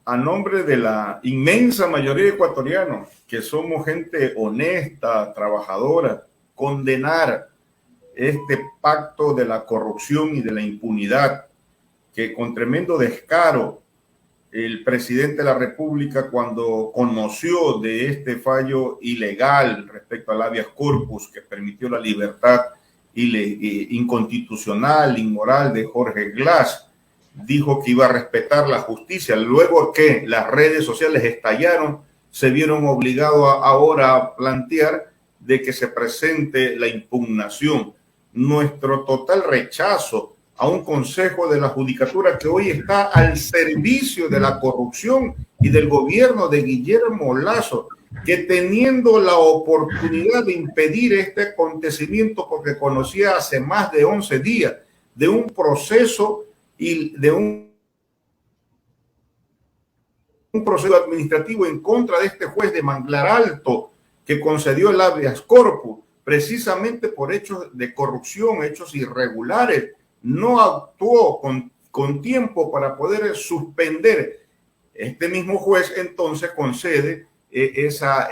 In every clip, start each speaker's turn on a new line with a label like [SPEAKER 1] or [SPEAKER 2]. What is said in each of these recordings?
[SPEAKER 1] a nombre de la inmensa mayoría de ecuatorianos, que somos gente honesta, trabajadora, condenar este pacto de la corrupción y de la impunidad, que con tremendo descaro el presidente de la República, cuando conoció de este fallo ilegal respecto al habeas corpus que permitió la libertad inconstitucional, inmoral de Jorge Glass, dijo que iba a respetar la justicia. Luego que las redes sociales estallaron, se vieron obligados ahora a plantear de que se presente la impugnación. Nuestro total rechazo a un consejo de la judicatura que hoy está al servicio de la corrupción y del gobierno de Guillermo Lasso, que teniendo la oportunidad de impedir este acontecimiento, porque conocía hace más de 11 días de un proceso y de un proceso administrativo en contra de este juez de Manglar Alto que concedió el habeas corpus precisamente por hechos de corrupción, hechos irregulares, no actuó con tiempo para poder suspender. Este mismo juez entonces concede esa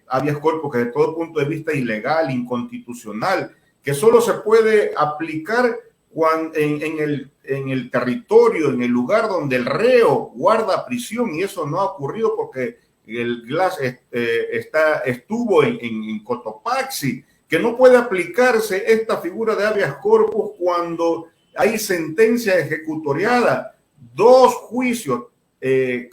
[SPEAKER 1] habeas corpus que de todo punto de vista ilegal, inconstitucional, que solo se puede aplicar cuando, en el territorio, en el lugar donde el reo guarda prisión, y eso no ha ocurrido porque el Glass estuvo en Cotopaxi, que no puede aplicarse esta figura de habeas corpus cuando hay sentencia ejecutoriada, 2 juicios que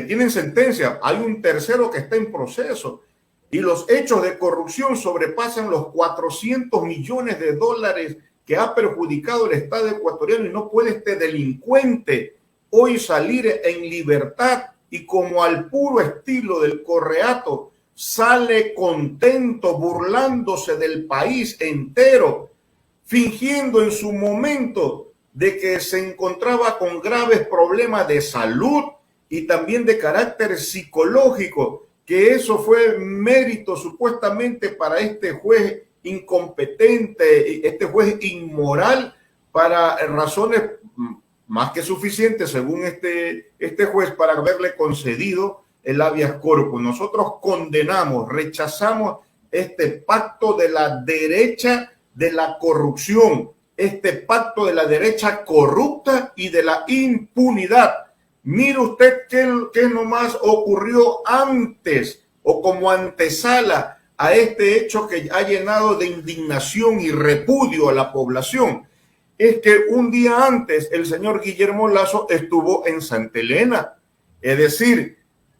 [SPEAKER 1] tienen sentencia, hay un tercero que está en proceso, y los hechos de corrupción sobrepasan los 400 millones de dólares que ha perjudicado el Estado ecuatoriano, y no puede este delincuente hoy salir en libertad y como al puro estilo del Correato sale contento, burlándose del país entero, fingiendo en su momento de que se encontraba con graves problemas de salud y también de carácter psicológico, que eso fue mérito supuestamente para este juez incompetente, este juez inmoral, para razones más que suficientes, según este juez, para haberle concedido el habeas corpus. Nosotros condenamos, rechazamos este pacto de la derecha de la corrupción, este pacto de la derecha corrupta y de la impunidad. Mire usted qué nomás ocurrió antes o como antesala a este hecho que ha llenado de indignación y repudio a la población. Es que un día antes el señor Guillermo Lasso estuvo en Santa Elena. Es decir,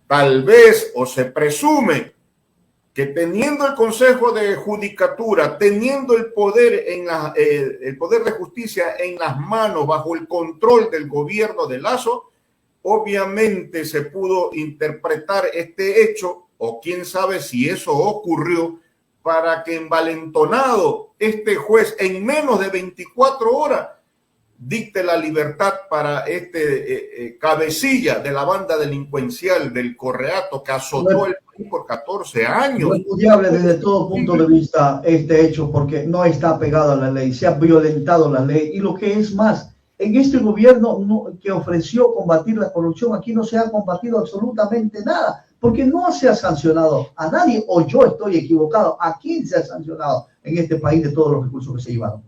[SPEAKER 1] tal vez o se presume que teniendo el Consejo de Judicatura, teniendo el poder el poder de justicia en las manos, bajo el control del gobierno de Lasso, obviamente se pudo interpretar este hecho, o quién sabe si eso ocurrió, para que envalentonado este juez en menos de 24 horas dicte la libertad para este cabecilla de la banda delincuencial del Correato que azotó el país por 14 años.
[SPEAKER 2] Es repudiable desde todo punto de vista este hecho, porque no está pegado a la ley, se ha violentado la ley, y lo que es más, en este gobierno que ofreció combatir la corrupción, aquí no se ha combatido absolutamente nada, porque no se ha sancionado a nadie, o yo estoy equivocado. ¿A quién se ha sancionado en este país de todos los recursos que se llevaron?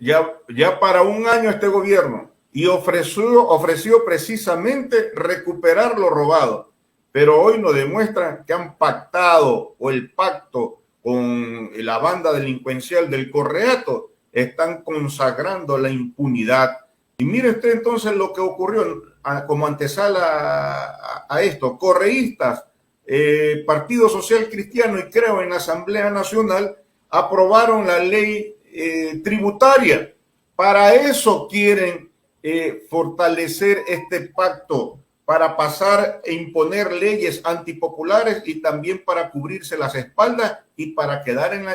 [SPEAKER 1] Ya para un año este gobierno, y ofreció precisamente recuperar lo robado, pero hoy nos demuestran que han pactado, o el pacto con la banda delincuencial del Correato, están consagrando la impunidad. Y mire usted entonces lo que ocurrió como antesala a esto. Correístas, Partido Social Cristiano y creo en la Asamblea Nacional aprobaron la ley tributaria. Para eso quieren fortalecer este pacto, para pasar e imponer leyes antipopulares y también para cubrirse las espaldas y para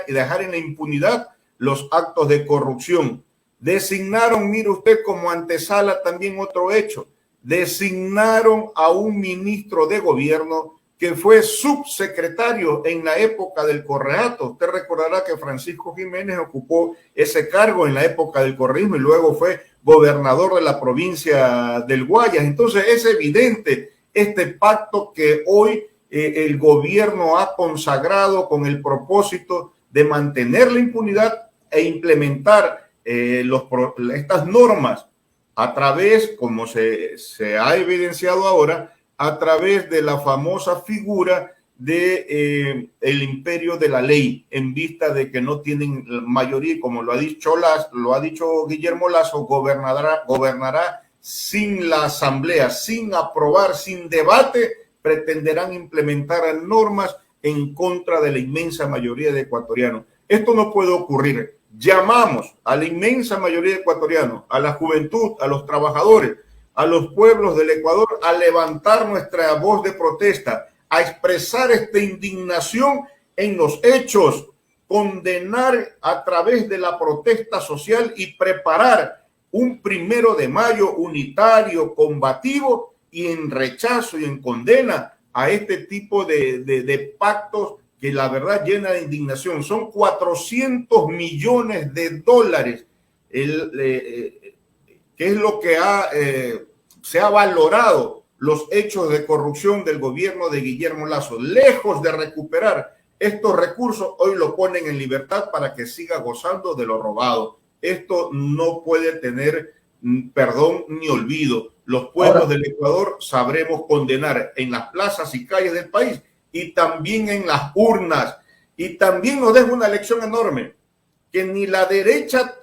[SPEAKER 1] dejar en la impunidad los actos de corrupción. Designaron, mire usted, como antesala también otro hecho, designaron a un ministro de gobierno que fue subsecretario en la época del correato. Usted recordará que Francisco Jiménez ocupó ese cargo en la época del correísmo y luego fue gobernador de la provincia del Guayas. Entonces es evidente este pacto que hoy el gobierno ha consagrado con el propósito de mantener la impunidad e implementar estas normas a través, como se ha evidenciado ahora, a través de la famosa figura de el imperio de la ley, en vista de que no tienen mayoría, como lo ha dicho Guillermo Lasso, gobernará sin la asamblea, sin aprobar, sin debate, pretenderán implementar normas en contra de la inmensa mayoría de ecuatorianos. Esto no puede ocurrir. Llamamos a la inmensa mayoría de ecuatorianos, a la juventud, a los trabajadores, a los pueblos del Ecuador, a levantar nuestra voz de protesta, a expresar esta indignación en los hechos, condenar a través de la protesta social y preparar un 1 de mayo unitario, combativo y en rechazo y en condena a este tipo de pactos que la verdad llena de indignación. Son 400 millones de dólares, que es lo que se ha valorado los hechos de corrupción del gobierno de Guillermo Lasso. Lejos de recuperar estos recursos, hoy lo ponen en libertad para que siga gozando de lo robado. Esto no puede tener perdón ni olvido. Los pueblos del Ecuador sabremos condenar en las plazas y calles del país y también en las urnas. Y también nos deja una lección enorme, que ni la derecha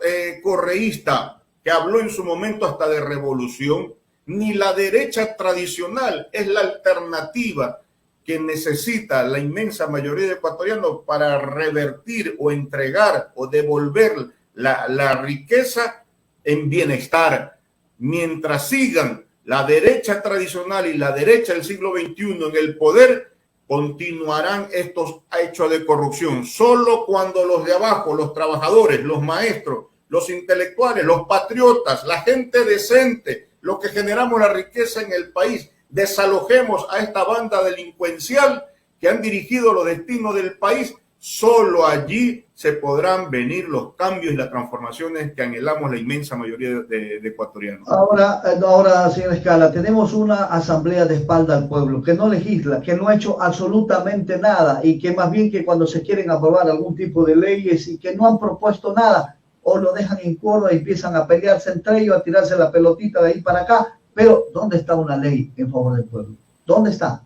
[SPEAKER 1] correísta, que habló en su momento hasta de revolución, ni la derecha tradicional es la alternativa que necesita la inmensa mayoría de ecuatorianos para revertir o entregar o devolver la riqueza en bienestar. Mientras sigan la derecha tradicional y la derecha del siglo XXI en el poder, continuarán estos hechos de corrupción. Solo cuando los de abajo, los trabajadores, los maestros, los intelectuales, los patriotas, la gente decente, los que generamos la riqueza en el país, desalojemos a esta banda delincuencial que han dirigido los destinos del país, solo allí se podrán venir los cambios y las transformaciones que anhelamos la inmensa mayoría de ecuatorianos.
[SPEAKER 2] Ahora, señor Escala, tenemos una asamblea de espalda al pueblo que no legisla, que no ha hecho absolutamente nada y que más bien que cuando se quieren aprobar algún tipo de leyes y que no han propuesto nada, o lo dejan en Córdoba y empiezan a pelearse entre ellos, a tirarse la pelotita de ahí para acá. Pero, ¿dónde está una ley en favor del pueblo? ¿Dónde está?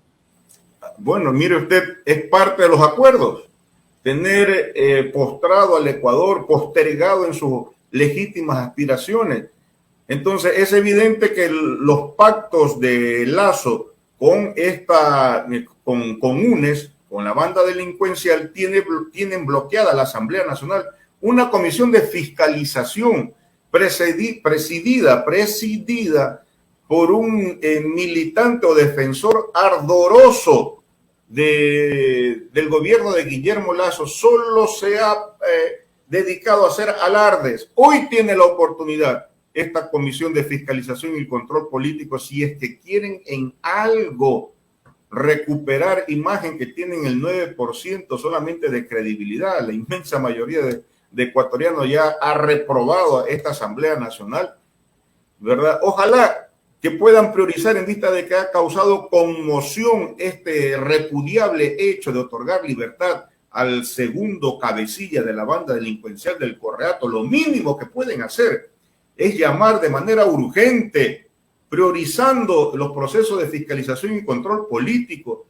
[SPEAKER 1] Bueno, mire usted, es parte de los acuerdos. Tener postrado al Ecuador, postergado en sus legítimas aspiraciones. Entonces, es evidente que los pactos de Lasso con UNES, con la banda delincuencial, tienen bloqueada la Asamblea Nacional una comisión de fiscalización presidida por un militante o defensor ardoroso del gobierno de Guillermo Lasso. Solo se ha dedicado a hacer alardes. Hoy tiene la oportunidad esta comisión de fiscalización y control político, si es que quieren en algo recuperar imagen que tienen el 9% solamente de credibilidad. La inmensa mayoría de ecuatorianos ya ha reprobado a esta Asamblea Nacional, ¿verdad? Ojalá que puedan priorizar en vista de que ha causado conmoción este repudiable hecho de otorgar libertad al segundo cabecilla de la banda delincuencial del Correato. Lo mínimo que pueden hacer es llamar de manera urgente, priorizando los procesos de fiscalización y control político,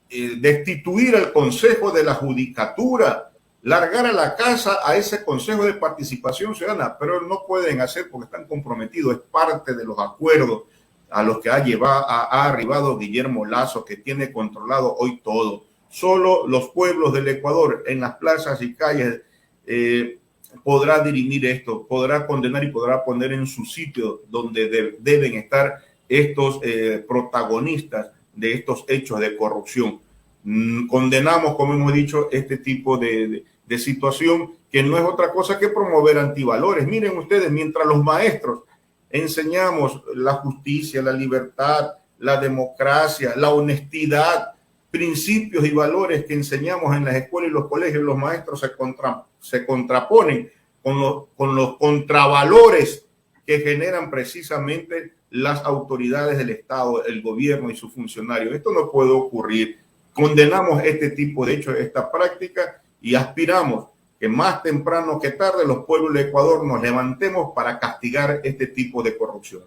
[SPEAKER 1] destituir al Consejo de la Judicatura, largar a la casa a ese Consejo de Participación Ciudadana, pero no pueden hacer porque están comprometidos. Es parte de los acuerdos a los que ha arribado Guillermo Lasso, que tiene controlado hoy todo. Solo los pueblos del Ecuador en las plazas y calles podrá dirimir esto, podrá condenar y podrá poner en su sitio donde deben estar estos protagonistas de estos hechos de corrupción. Condenamos, como hemos dicho, este tipo de situación que no es otra cosa que promover antivalores. Miren ustedes, mientras los maestros enseñamos la justicia, la libertad, la democracia, la honestidad, principios y valores que enseñamos en las escuelas y los colegios, los maestros se contraponen con los contravalores que generan precisamente las autoridades del Estado, el gobierno y sus funcionarios. Esto no puede ocurrir. Condenamos este tipo de hechos, esta práctica, y aspiramos que más temprano que tarde los pueblos del Ecuador nos levantemos para castigar este tipo de corrupción.